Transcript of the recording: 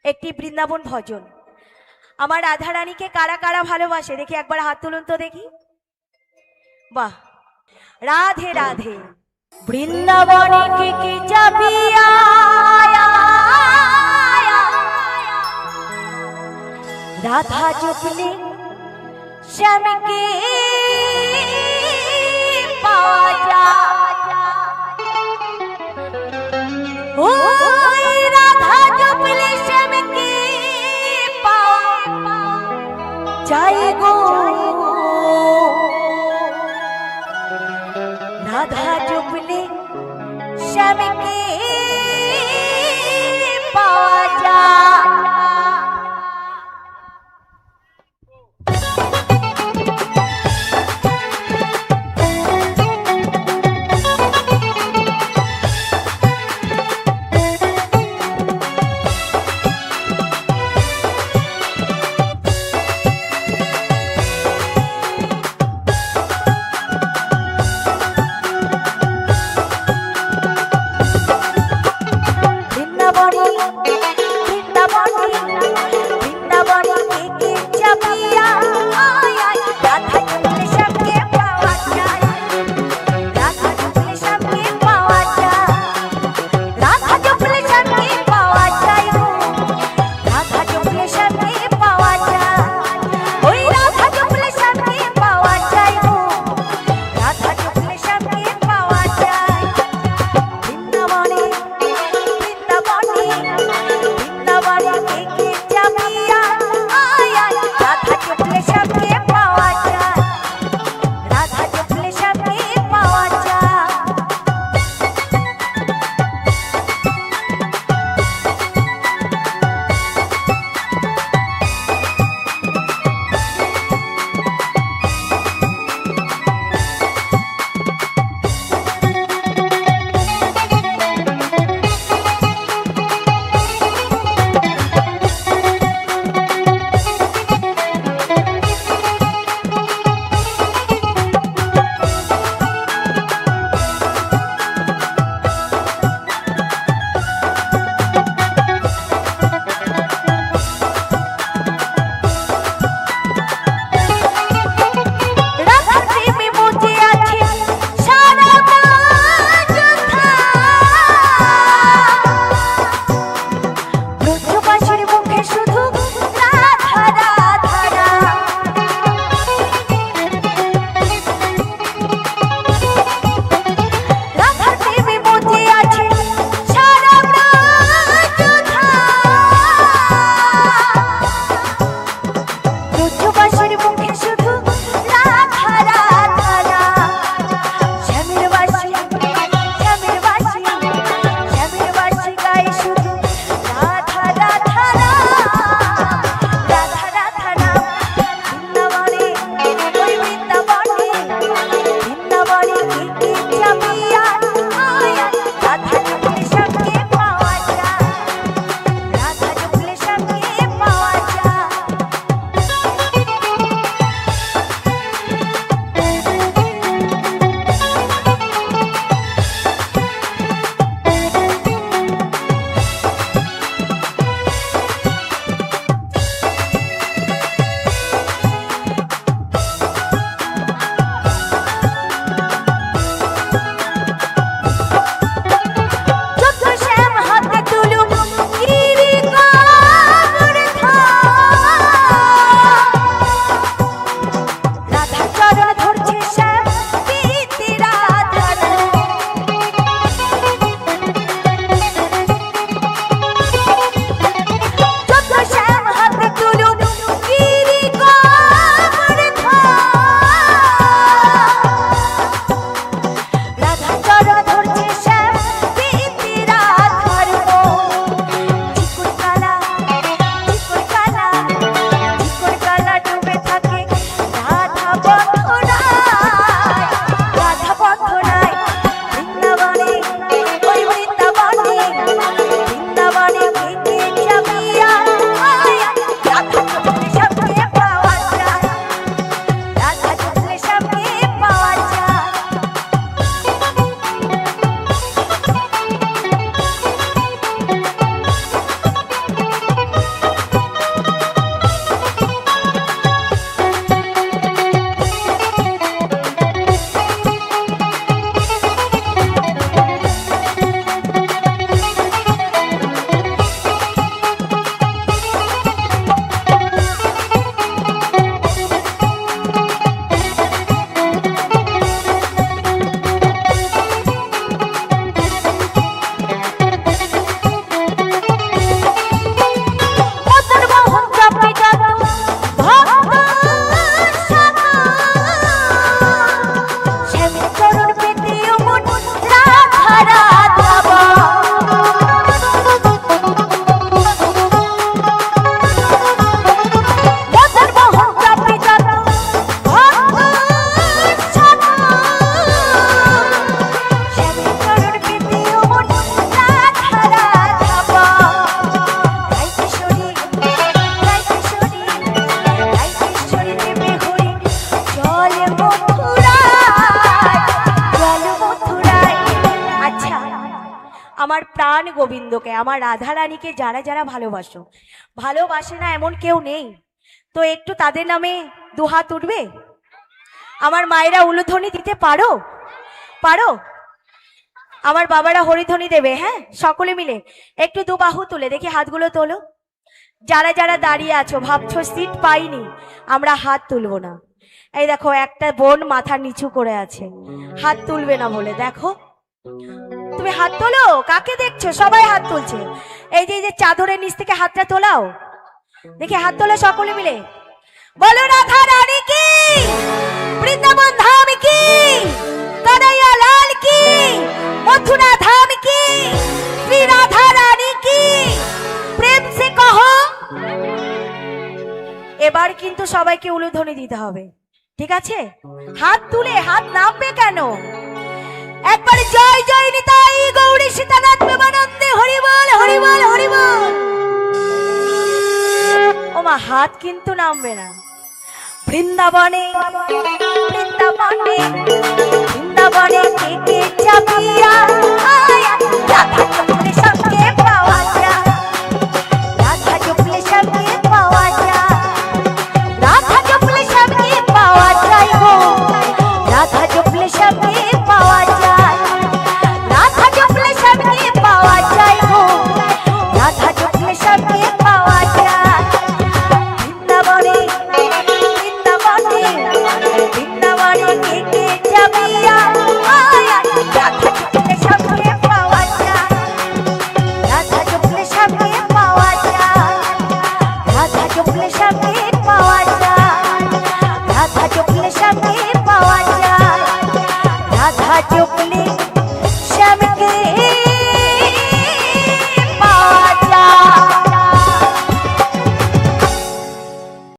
একটি বৃন্দাবন ভজন। আমার রাধা রানীকে কারা কারা ভালোবাসে দেখি, একবার হাত তুলুন তো দেখি। বাহ, রাধে রাধে। বৃন্দাবনে কে কে যাবি আয়া, রাধা জপলে শ্যামকে পাওয়া যায়। ও রাধা জপলে শ্যামকে পাওয়া যায় গো, রাধা জপলে শ্যামকে পাওয়া যায়। গোবিন্দকে, আমার রাধা রানীকে যারা যারা ভালোবাসো, ভালোবাসে না এমন কেউ নেই, তো একটু তাদের নামে দুহাত উঠবে। আমার মায়েরা উলুধ্বনি দিতে পারো? পারো? আমার বাবারা হরিধ্বনি দেবে। হ্যাঁ, সকলে মিলে একটু দুবাহু তুলে দেখি, হাতগুলো তোলো। যারা যারা দাঁড়িয়ে আছো ভাবছো সিট পাইনি, আমরা হাত তুলবো না। এই দেখো, একটা বোন মাথা নিচু করে আছে, হাত তুলবে না বলে। দেখো, তুমি হাত তোলো। কাকে দেখছো? সবাই হাত তুলছে। এই যে চাদরের নিচ থেকে হাতটা তোলাও দেখি, হাত তোলো সকলে মিলে। বলো রাধা রানী কি, বৃন্দাবন ধাম কি, कन्हैया लाल की, मथुरा धाम की, श्री राधा रानी की, प्रेम से कहो। এবার কিন্তু সবাইকে উলুধ্বনি দিতে হবে, ঠিক আছে? হাত তুলে, হাত নামবে কেন? একবার জয় জয় নিতাই গৌরী সীতানাথ প্রেমানন্দে, হরি বল হরি বল হরি বল। ওমা, হাত কিন্তু নামবে না। বৃন্দাবনে বৃন্দাবনে বৃন্দাবনে কে কে যাবিয়া, আয়া রাধা জপলে সঙ্গে পাওয়া যায়, রাধা জপলে সঙ্গে পাওয়া যায়, রাধা জপলে সঙ্গে পাওয়া যায় গো, রাধা জপলে সঙ্গে পাওয়া যায়, রাধা জপলে সঙ্গে পাওয়া যায় গো, রাধা জপলে সঙ্গে পাওয়া যায়। বৃন্দাবনে বৃন্দাবনে কে কে যাবিয়া, আয়া রাধা জপলে সঙ্গে পাওয়া যায়, রাধা জপলে সঙ্গে পাওয়া যায়, রাধা জপলে সঙ্গে পাওয়া যায়, রাধা জপলে সঙ্গে পাওয়া যায়, রাধা জপলে